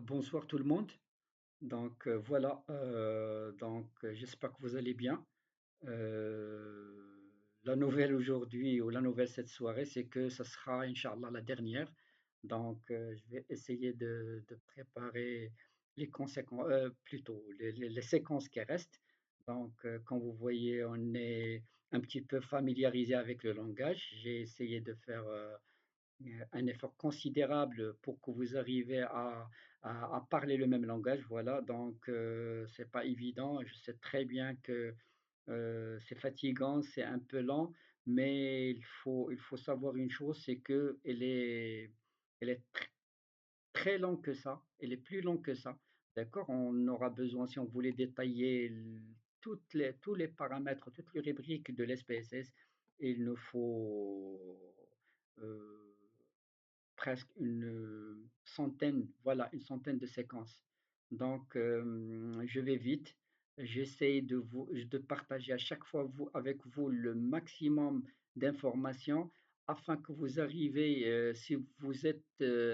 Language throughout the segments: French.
Bonsoir tout le monde. Voilà, j'espère que vous allez bien. La nouvelle aujourd'hui ou la nouvelle cette soirée, c'est que ça sera, Inch'Allah, la dernière. Je vais essayer de préparer les conséquences, plutôt les séquences qui restent. Comme vous voyez, on est un petit peu familiarisé avec le langage. J'ai essayé de faire un effort considérable pour que vous arriviez à parler le même langage. Voilà, c'est pas évident. Je sais très bien que c'est fatigant, c'est un peu lent, mais il faut savoir une chose, c'est que elle est très lente que ça. Elle est plus lente que ça. D'accord? On aura besoin, si on voulait détailler tous les paramètres, toutes les rubriques de l'SPSS, il nous faut euh, presque une centaine, voilà, une centaine de séquences. Je vais vite. J'essaie de partager à chaque fois avec vous le maximum d'informations afin que vous arrivez, si vous êtes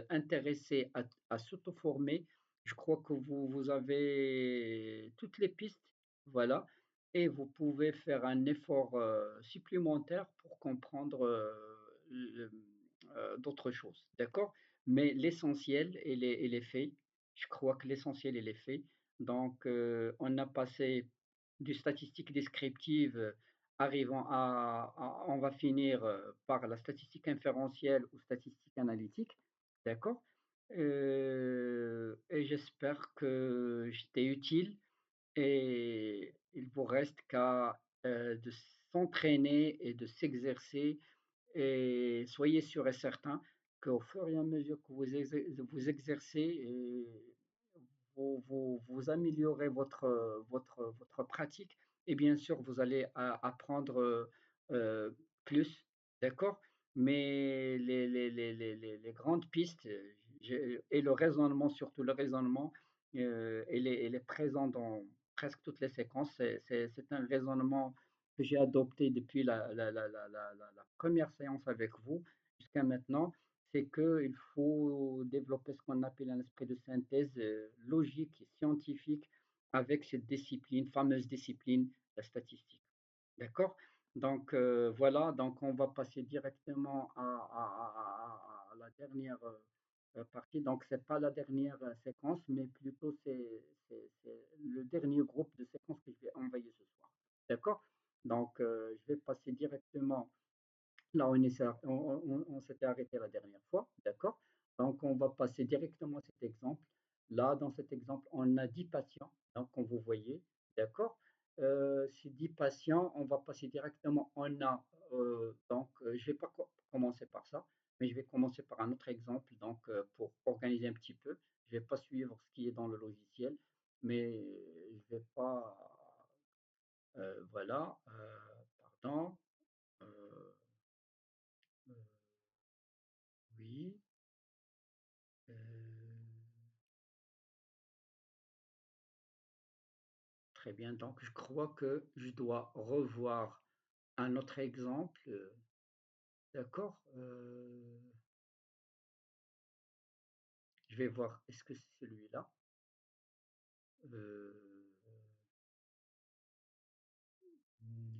intéressé à s'auto-former, je crois que vous avez toutes les pistes, voilà, et vous pouvez faire un effort supplémentaire pour comprendre d'autres choses, d'accord? Mais l'essentiel, il est fait. Je crois que l'essentiel, il est fait. On a passé du statistique descriptive, arrivant on va finir par la statistique inférentielle ou statistique analytique, d'accord? Et j'espère que j'étais utile et il vous reste qu'à de s'entraîner et de s'exercer et soyez sûr et certain qu'au fur et à mesure que vous exercez, vous améliorez votre pratique et bien sûr, vous allez apprendre plus, d'accord? Mais les grandes pistes et le raisonnement, surtout le raisonnement, il est présent dans presque toutes les séquences. C'est un raisonnement que j'ai adopté depuis la première séance avec vous jusqu'à maintenant, c'est qu'il faut développer ce qu'on appelle un esprit de synthèse logique et scientifique avec cette discipline, fameuse discipline, la statistique. D'accord? Voilà, donc on va passer directement à la dernière partie. Donc, c'est pas la dernière séquence, mais plutôt c'est le dernier groupe de séquences que je vais envoyer ce soir. D'accord? Je vais passer directement là où on s'était arrêté la dernière fois. D'accord? Donc, on va passer directement à cet exemple. Là, dans cet exemple, on a 10 patients, donc comme vous voyez. D'accord? Ces 10 patients, on va passer directement. Je ne vais pas commencer par ça, mais je vais commencer par un autre exemple, pour organiser un petit peu. Je ne vais pas suivre ce qui est dans le logiciel, mais je vais pas. Voilà, pardon. euh, euh, oui, euh, très bien. Donc, je crois que je dois revoir un autre exemple. D'accord? Je vais voir, est-ce que c'est celui-là? Euh,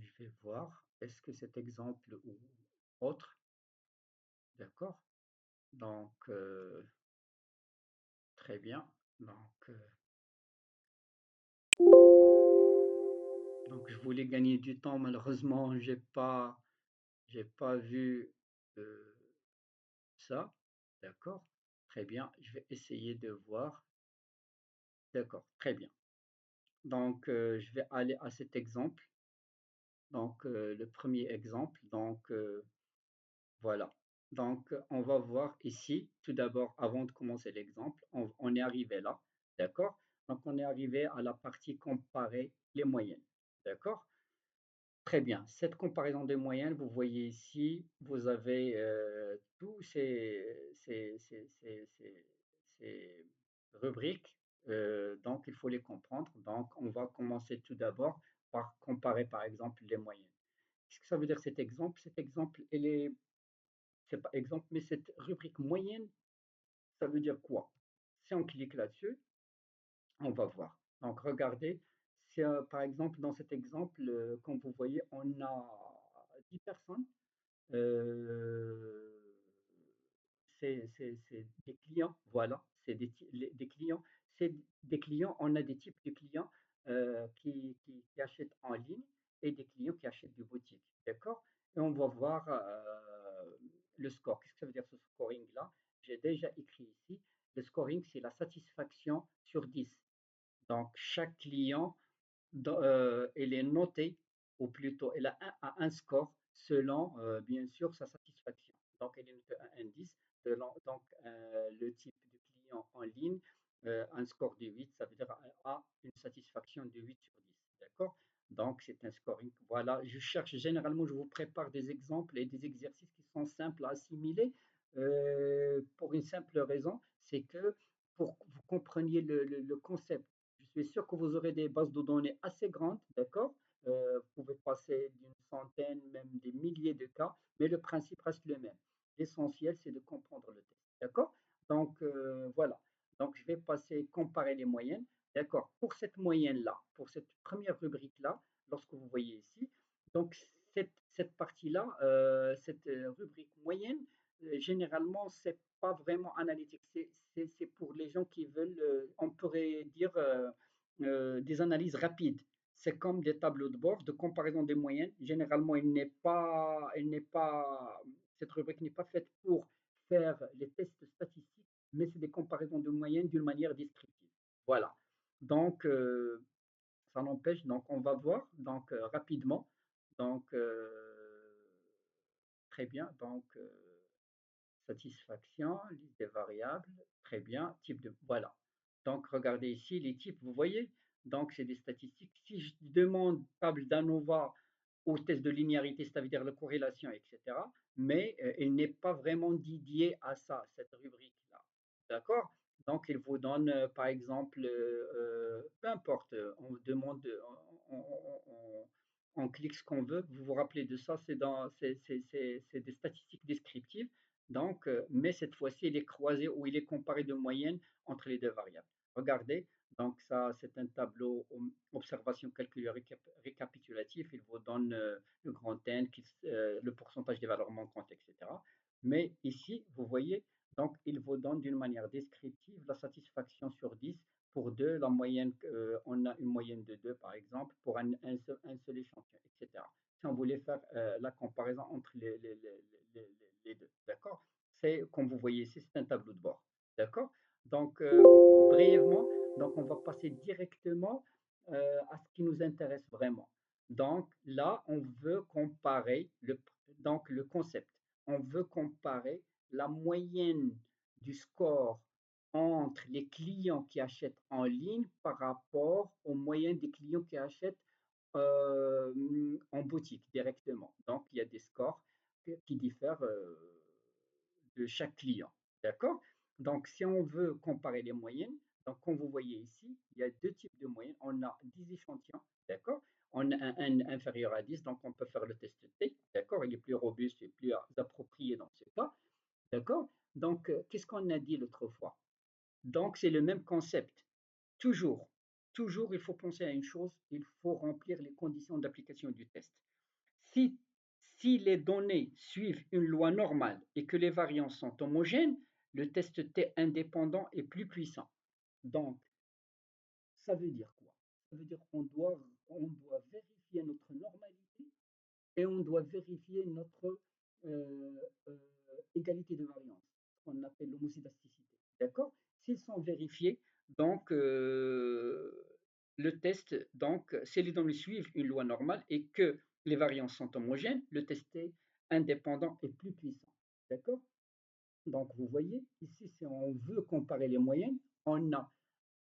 je vais voir, est-ce que cet exemple ou autre? D'accord? Donc, très bien. Donc, euh, donc, je voulais gagner du temps. Malheureusement, j'ai pas vu euh, ça. D'accord? Très bien. Je vais essayer de voir. D'accord, très bien. Je vais aller à cet exemple. Le premier exemple. Voilà. On va voir ici, tout d'abord, avant de commencer l'exemple, on est arrivé là. D'accord? Donc, on est arrivé à la partie comparer les moyennes. D'accord? Très bien. Cette comparaison des moyennes, vous voyez ici, vous avez tous ces rubriques. Donc, il faut les comprendre. Donc, on va commencer tout d'abord par comparer, par exemple, les moyennes. Qu'est-ce que ça veut dire cet exemple? Cet exemple, c'est pas exemple, mais cette rubrique moyenne, ça veut dire quoi? Si on clique là-dessus, on va voir. Donc, regardez, c'est, par exemple, dans cet exemple, comme vous voyez, on a 10 personnes. Euh, c'est des clients, voilà, c'est des clients. C'est des clients, on a des types de clients qui achètent en ligne et des clients qui achètent du boutique, d'accord? Et on va voir le score. Qu'est-ce que ça veut dire ce scoring-là? J'ai déjà écrit ici. Le scoring, c'est la satisfaction sur 10. Donc, chaque client elle est notée, ou plutôt elle a un score selon, bien sûr, sa satisfaction. Donc, elle est notée à un 10, donc le type de client en ligne, un score de 8, ça veut dire a une satisfaction de 8 sur 10. D'accord? Donc, c'est un scoring. Voilà, je cherche généralement, je vous prépare des exemples et des exercices qui sont simples à assimiler pour une simple raison, c'est que pour que vous compreniez le concept. Je suis sûr que vous aurez des bases de données assez grandes, d'accord? Vous pouvez passer d'une centaine, même des milliers de cas, mais le principe reste le même. L'essentiel, c'est de comprendre le test, d'accord? Donc, voilà. Donc, je vais passer comparer les moyennes, d'accord? Pour cette moyenne-là, pour cette première rubrique-là, lorsque vous voyez ici, donc cette partie-là, cette rubrique moyenne, généralement, c'est pas vraiment analytique. C'est pour les gens qui veulent, on pourrait dire, des analyses rapides. C'est comme des tableaux de bord de comparaison des moyennes. Généralement, cette rubrique n'est pas faite pour faire les tests statistiques, mais c'est des comparaisons de moyennes d'une manière descriptive. Voilà. Donc, ça n'empêche, donc on va voir donc rapidement. Donc, très bien. Donc, satisfaction, liste des variables, très bien, type de... Voilà. Donc, regardez ici les types, vous voyez. Donc, c'est des statistiques. Si je demande table d'ANOVA au test de linéarité, c'est-à-dire la corrélation, etc., mais il n'est pas vraiment dédié à ça, cette rubrique-là. D'accord? Donc, il vous donne, par exemple, peu importe, on demande, on clique ce qu'on veut. Vous vous rappelez de ça, c'est des statistiques descriptives. Donc, mais cette fois-ci, il est croisé ou il est comparé de moyenne entre les deux variables. Regardez, donc ça, c'est un tableau observation calculée récapitulatif. Il vous donne le grand N, le pourcentage des valeurs manquantes, etc. Mais ici, vous voyez, donc il vous donne d'une manière descriptive la satisfaction sur 10 pour 2, la moyenne, on a une moyenne de 2 par exemple, pour un seul échantillon, etc. Si on voulait faire la comparaison entre les deux, d'accord? C'est, comme vous voyez ici, c'est un tableau de bord, d'accord? Donc, brièvement, donc on va passer directement à ce qui nous intéresse vraiment. Donc là, on veut comparer donc le concept. On veut comparer la moyenne du score entre les clients qui achètent en ligne par rapport aux moyennes des clients qui achètent en boutique directement. Donc, il y a des scores qui diffèrent de chaque client. D'accord? Donc, si on veut comparer les moyennes, donc comme vous voyez ici, il y a deux types de moyennes. On a 10 échantillons, d'accord? On a un N inférieur à 10, donc on peut faire le test T, d'accord? Il est plus robuste et plus approprié dans ce cas, d'accord? Donc, qu'est-ce qu'on a dit l'autre fois? Donc, c'est le même concept. Toujours, toujours, il faut penser à une chose, il faut remplir les conditions d'application du test. Si, si les données suivent une loi normale et que les variances sont homogènes, le test T indépendant est plus puissant. Donc, ça veut dire quoi? Ça veut dire qu'on doit vérifier notre normalité et on doit vérifier notre euh, euh, égalité de variance, ce qu'on appelle l'homozydasticité. D'accord? S'ils sont vérifiés, donc le test, donc si les données suivent une loi normale et que les variances sont homogènes, le test est indépendant et plus puissant. D'accord? Donc vous voyez, ici, si on veut comparer les moyennes, on a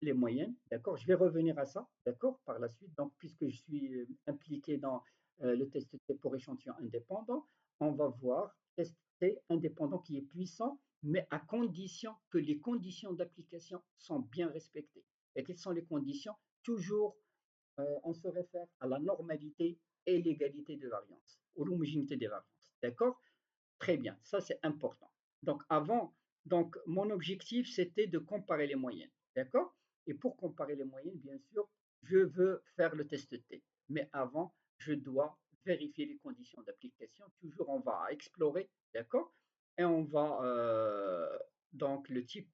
les moyennes, d'accord? Je vais revenir à ça, d'accord, par la suite. Donc, puisque je suis impliqué dans le test T pour échantillon indépendant, on va voir test T indépendant qui est puissant, mais à condition que les conditions d'application sont bien respectées. Et quelles sont les conditions? Toujours, on se réfère à la normalité et l'égalité de variance, ou l'homogénéité des variances, d'accord? Très bien, ça c'est important. Donc, avant Donc, mon objectif, c'était de comparer les moyennes. D'accord? Et pour comparer les moyennes, bien sûr, je veux faire le test T. Mais avant, je dois vérifier les conditions d'application. Toujours, on va explorer, d'accord? Et on va donc le type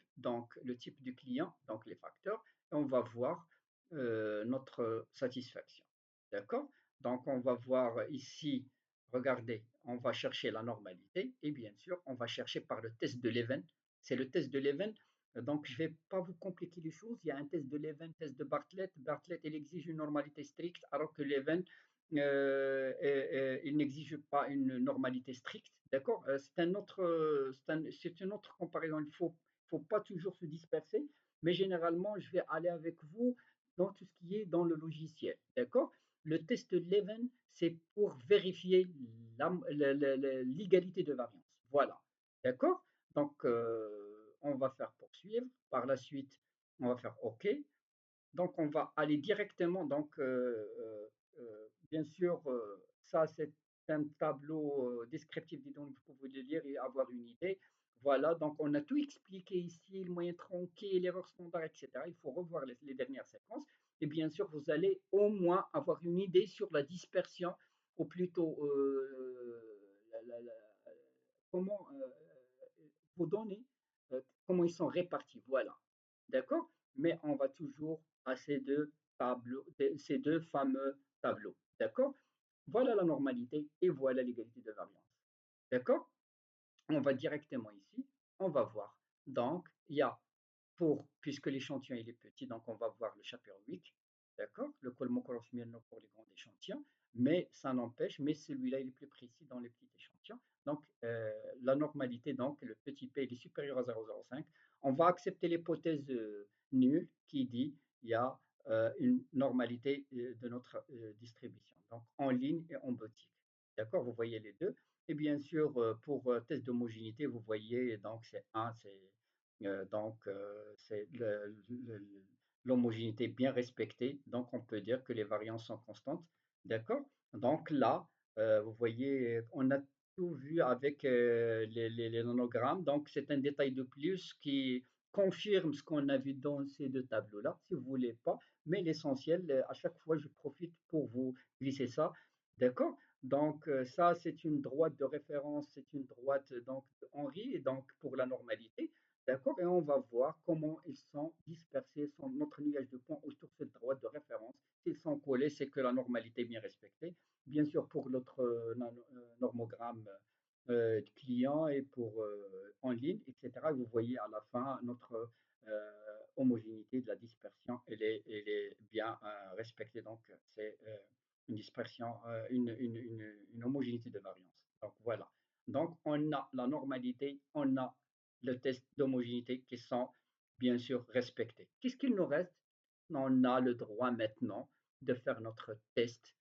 du client, donc les facteurs, et on va voir notre satisfaction. D'accord? Donc, on va voir ici, regardez, on va chercher la normalité et bien sûr, on va chercher par le test de Leven. C'est le test de Leven. Donc, je ne vais pas vous compliquer les choses. Il y a un test de Leven, test de Bartlett. Bartlett, il exige une normalité stricte, alors que Leven, il n'exige pas une normalité stricte. D'accord? C'est une autre comparaison. Il ne faut pas toujours se disperser, mais généralement, je vais aller avec vous dans tout ce qui est dans le logiciel. D'accord? Le test Leven, c'est pour vérifier l'égalité de variance. Voilà. D'accord? Donc, on va faire poursuivre. Par la suite, on va faire OK. Donc, on va aller directement. Donc, bien sûr, ça, c'est un tableau descriptif des données. Vous pouvez le lire et avoir une idée. Voilà, donc on a tout expliqué ici, le moyen tronqué, l'erreur standard, etc. Il faut revoir les dernières séquences. Et bien sûr, vous allez au moins avoir une idée sur la dispersion, ou plutôt comment vos données, comment ils sont répartis. Voilà. D'accord? Mais on va toujours à ces deux tableaux, ces deux fameux tableaux. D'accord? Voilà la normalité et voilà l'égalité de variance. D'accord? On va directement ici, on va voir. Donc, il y a puisque l'échantillon il est petit, donc on va voir le Chaperwick, d'accord? Le Kolmogorov-Smirnov pour les grands échantillons, mais ça n'empêche, mais celui-là il est plus précis dans les petits échantillons. Donc, la normalité, donc le petit p il est supérieur à 0,05. On va accepter l'hypothèse nulle qui dit il y a une normalité de notre distribution, donc en ligne et en boutique. D'accord? Vous voyez les deux. Et bien sûr, pour test d'homogénéité, vous voyez, donc c'est 1, c'est l'homogénéité bien respectée. Donc, on peut dire que les variances sont constantes. D'accord? Donc là, vous voyez, on a tout vu avec les nanogrammes. Donc, c'est un détail de plus qui confirme ce qu'on a vu dans ces deux tableaux-là, si vous voulez pas. Mais l'essentiel, à chaque fois, je profite pour vous glisser ça. D'accord? Donc, ça, c'est une droite de référence, c'est une droite donc de Henry, et donc pour la normalité. D'accord? Et on va voir comment ils sont dispersés, notre nuage de points autour de cette droite de référence. S'ils sont collés, c'est que la normalité est bien respectée. Bien sûr, pour l'autre normogramme client et pour en ligne, etc. Vous voyez à la fin notre homogénéité de la dispersion, elle est bien respectée. Donc, c'est une dispersion, une homogénéité de variance. Donc, voilà. Donc, on a la normalité, on a le test d'homogénéité qui sont bien sûr respectés. Qu'est-ce qu'il nous reste? On a le droit maintenant de faire notre test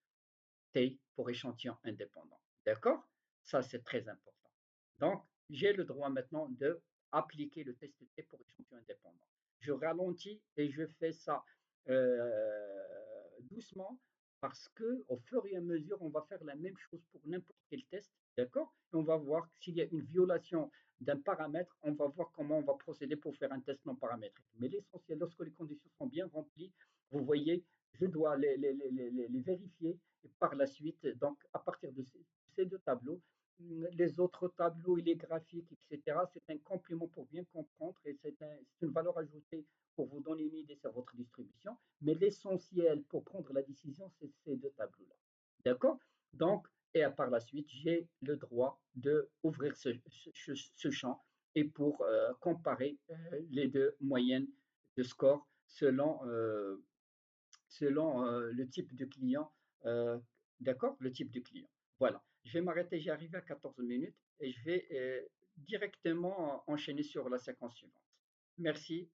T pour échantillon indépendant. D'accord? Ça, c'est très important. Donc, j'ai le droit maintenant de appliquer le test T pour échantillon indépendant. Je ralentis et je fais ça doucement parce que au fur et à mesure, on va faire la même chose pour n'importe quel test, d'accord? Et on va voir s'il y a une violation d'un paramètre, on va voir comment on va procéder pour faire un test non paramétrique. Mais l'essentiel, lorsque les conditions sont bien remplies, vous voyez, je dois les vérifier et par la suite, donc à partir de ces deux tableaux, les autres tableaux et les graphiques, etc., c'est un complément pour bien comprendre et c'est une valeur ajoutée pour vous donner une idée sur votre distribution. Mais l'essentiel pour prendre la décision, c'est ces deux tableaux-là. D'accord? Donc, et par la suite, j'ai le droit d'ouvrir ce champ et pour comparer les deux moyennes de score selon le type de client. euh, d'accord? Le type de client. Voilà. Je vais m'arrêter, j'ai arrivé à 14 minutes et je vais directement enchaîner sur la séquence suivante. Merci.